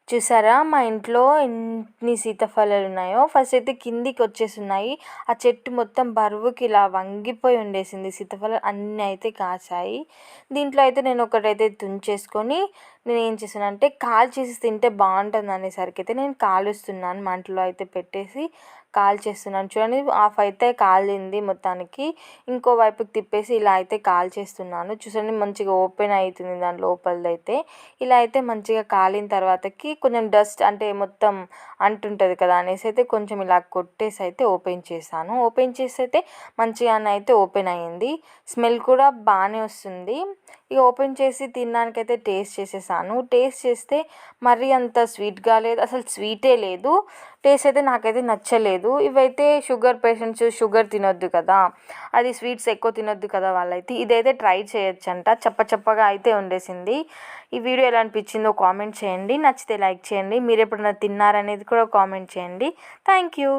చూసారా మా ఇంట్లో ఎన్ని సీతాఫలాలు ఉన్నాయో. ఫస్ట్ అయితే కిందికి వచ్చేస్తున్నాయి. ఆ చెట్టు మొత్తం బరువుకి ఇలా వంగిపోయి ఉండేసింది. సీతాఫలాలు అన్నీ అయితే కాసాయి. దీంట్లో అయితే నేను ఒకటైతే తుంచేసుకొని నేను ఏం చేశానంటే కాల్చేసి తింటే బాగుంటుంది అనేసరికి అయితే నేను కాలుస్తున్నాను. మంటలో అయితే పెట్టేసి కాల్చేస్తున్నాను. చూడండి హాఫ్ అయితే కాలింది మొత్తానికి. ఇంకో వైపుకి తిప్పేసి ఇలా అయితే కాల్చేస్తున్నాను. చూడండి మంచిగా ఓపెన్ అవుతుంది దాని లోపలిదైతే. ఇలా అయితే మంచిగా కాలిన తర్వాతకి కొంచెం డస్ట్ అంటే మొత్తం అంటుంటుంది కదా అనేసి అయితే కొంచెం ఇలా కొట్టేసి అయితే ఓపెన్ చేశాను. ఓపెన్ చేసి అయితే మంచిగానే అయితే ఓపెన్ అయ్యింది. స్మెల్ కూడా బాగానే వస్తుంది. ఇక ఓపెన్ చేసి తినడానికైతే టేస్ట్ చేసేసాను. టేస్ట్ చేస్తే మరీ అంత స్వీట్గా లేదు, అసలు స్వీటే లేదు. టేస్ట్ అయితే నాకైతే నచ్చలేదు. ఇవైతే షుగర్ పేషెంట్స్ షుగర్ తినొద్దు కదా, అది స్వీట్స్ ఎక్కువ తినొద్దు కదా, వాళ్ళైతే ఇదైతే ట్రై చేయొచ్చంట. చప్పగా అయితే ఉండేసింది. ఈ వీడియో ఎలా అనిపించిందో కామెంట్ చేయండి. నచ్చితే లైక్ చేయండి. మీరు ఎప్పుడైనా తిన్నారనేది కూడా కామెంట్ చేయండి. Thank you.